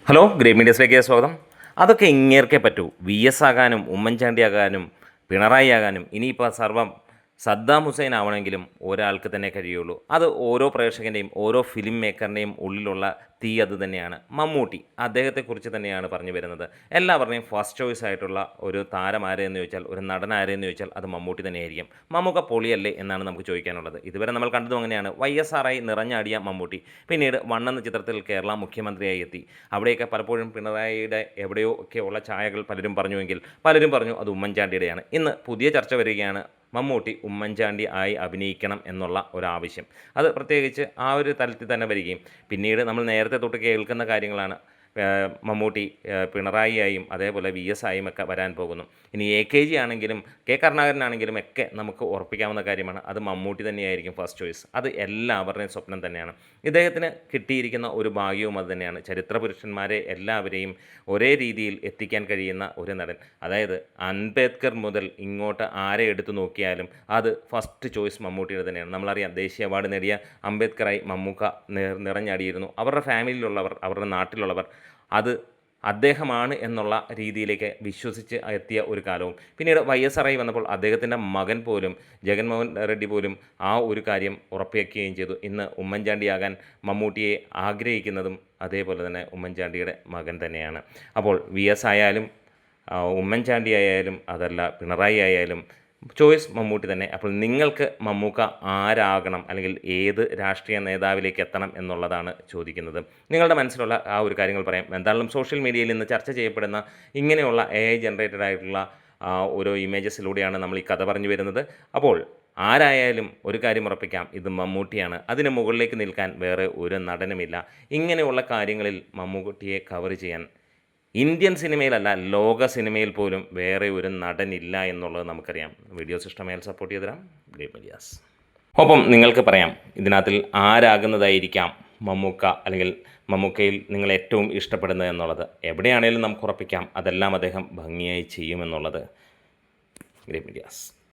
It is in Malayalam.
ഹലോ ഗ്രേറ്റ് മീഡിയസിലേക്ക് സ്വാഗതം. അതൊക്കെ ഇങ്ങേർക്കേ പറ്റൂ. വി എസ് ആകാനും ഉമ്മൻചാണ്ടി ആകാനും പിണറായി ആകാനും ഇനിയിപ്പോൾ സർവ്വം സദ്ദാം ഹുസൈൻ ആവണമെങ്കിലും ഒരാൾക്ക് തന്നെ കഴിയുള്ളൂ. അത് ഓരോ പ്രേക്ഷകൻ്റെയും ഓരോ ഫിലിം മേക്കറിൻ്റെയും ഉള്ളിലുള്ള തീ അത് തന്നെയാണ്. മമ്മൂട്ടി അദ്ദേഹത്തെക്കുറിച്ച് തന്നെയാണ് പറഞ്ഞു വരുന്നത്. എല്ലാവരുടെയും ഫസ്റ്റ് ചോയ്സ് ആയിട്ടുള്ള ഒരു താരം ആരെയെന്ന് ചോദിച്ചാൽ, ഒരു നടൻ ആരെയെന്ന് ചോദിച്ചാൽ അത് മമ്മൂട്ടി തന്നെയായിരിക്കും. മമ്മൂക്ക പൊളിയല്ലേ എന്നാണ് നമുക്ക് ചോദിക്കാനുള്ളത്. ഇതുവരെ നമ്മൾ കണ്ടതും അങ്ങനെയാണ്. YSR നിറഞ്ഞാടിയ മമ്മൂട്ടി പിന്നീട് വണ്ണെന്ന ചിത്രത്തിൽ കേരള മുഖ്യമന്ത്രിയായി എത്തി. അവിടെയൊക്കെ പലപ്പോഴും പിണറായിയുടെ എവിടെയോ ഒക്കെ ഉള്ള ഛായകൾ പലരും പറഞ്ഞുവെങ്കിൽ പലരും പറഞ്ഞു അത് ഉമ്മൻചാണ്ടിയുടെയാണ്. ഇന്ന് പുതിയ ചർച്ച വരികയാണ്, മമ്മൂട്ടി ഉമ്മൻചാണ്ടി ആയി അഭിനയിക്കണം എന്നുള്ള ഒരാവശ്യം. അത് പ്രത്യേകിച്ച് ആ ഒരു തലത്തിൽ തന്നെ വരികയും പിന്നീട് നമ്മൾ നേരത്തെ തൊട്ട് കേൾക്കുന്ന കാര്യങ്ങളാണ്. മമ്മൂട്ടി പിണറായിയായും അതേപോലെ VS ആയും ഒക്കെ വരാൻ പോകുന്നു. ഇനി AKG ആണെങ്കിലും കെ കരുണാകരനാണെങ്കിലും ഒക്കെ നമുക്ക് ഉറപ്പിക്കാവുന്ന കാര്യമാണ്, അത് മമ്മൂട്ടി തന്നെയായിരിക്കും ഫസ്റ്റ് ചോയ്സ്. അത് എല്ലാവരുടെയും സ്വപ്നം തന്നെയാണ്. ഇദ്ദേഹത്തിന് കിട്ടിയിരിക്കുന്ന ഒരു ഭാഗ്യവും അത് തന്നെയാണ്. ചരിത്ര പുരുഷന്മാരെ എല്ലാവരെയും ഒരേ രീതിയിൽ എത്തിക്കാൻ കഴിയുന്ന ഒരു നടൻ. അതായത് അംബേദ്കർ മുതൽ ഇങ്ങോട്ട് ആരെ എടുത്തു നോക്കിയാലും അത് ഫസ്റ്റ് ചോയ്സ് മമ്മൂട്ടിയുടെ തന്നെയാണ്. നമ്മളറിയാം, ദേശീയ അവാർഡ് നേടിയ അംബേദ്കറായി മമ്മൂക്ക നിറഞ്ഞാടിയിരുന്നു. അവരുടെ ഫാമിലിയിലുള്ളവർ, അവരുടെ നാട്ടിലുള്ളവർ അത് അദ്ദേഹമാണ് എന്നുള്ള രീതിയിലേക്ക് വിശ്വസിച്ച് എത്തിയ ഒരു കാലവും പിന്നീട് YSR വന്നപ്പോൾ അദ്ദേഹത്തിൻ്റെ മകൻ പോലും, ജഗൻമോഹൻ റെഡ്ഡി പോലും ആ ഒരു കാര്യം ഉറപ്പാക്കുകയും ചെയ്തു. ഇന്ന് ഉമ്മൻചാണ്ടിയാകാൻ മമ്മൂട്ടിയെ ആഗ്രഹിക്കുന്നതും അതേപോലെ തന്നെ ഉമ്മൻചാണ്ടിയുടെ മകൻ തന്നെയാണ്. അപ്പോൾ VS ആയാലും ഉമ്മൻചാണ്ടി ആയാലും അതല്ല പിണറായി ആയാലും ചോയ്സ് മമ്മൂട്ടി തന്നെ. അപ്പോൾ നിങ്ങൾക്ക് മമ്മൂക്ക ആരാകണം, അല്ലെങ്കിൽ ഏത് രാഷ്ട്രീയ നേതാവിലേക്ക് എത്തണം എന്നുള്ളതാണ് ചോദിക്കുന്നത്. നിങ്ങളുടെ മനസ്സിലുള്ള ആ ഒരു കാര്യങ്ങൾ പറയാം. എന്തായാലും സോഷ്യൽ മീഡിയയിൽ ഇന്ന് ചർച്ച ചെയ്യപ്പെടുന്ന ഇങ്ങനെയുള്ള AI ജനറേറ്റഡ് ആയിട്ടുള്ള ഓരോ ഇമേജസിലൂടെയാണ് നമ്മൾ ഈ കഥ പറഞ്ഞു വരുന്നത്. അപ്പോൾ ആരായാലും ഒരു കാര്യം ഉറപ്പിക്കാം, ഇത് മമ്മൂട്ടിയാണ്. അതിന് മുകളിലേക്ക് നിൽക്കാൻ വേറെ ഒരു നടനുമില്ല. ഇങ്ങനെയുള്ള കാര്യങ്ങളിൽ മമ്മൂട്ടിയെ കവർ ചെയ്യാൻ ഇന്ത്യൻ സിനിമയിലല്ല, ലോക സിനിമയിൽ പോലും വേറെ ഒരു നടനില്ല എന്നുള്ളത് നമുക്കറിയാം. വീഡിയോസ് ഇഷ്ടമായാൽ സപ്പോർട്ട് ചെയ്ത് തരാം. Great medias. ഒപ്പം നിങ്ങൾക്ക് പറയാം ഇതിനകത്തിൽ ആരാകുന്നതായിരിക്കാം മമ്മൂക്ക, അല്ലെങ്കിൽ മമ്മൂക്കയിൽ നിങ്ങൾ ഏറ്റവും ഇഷ്ടപ്പെടുന്നത് എന്നുള്ളത്. എവിടെയാണേലും നമുക്ക് ഉറപ്പിക്കാം അതെല്ലാം അദ്ദേഹം ഭംഗിയായി ചെയ്യുമെന്നുള്ളത്. Great medias.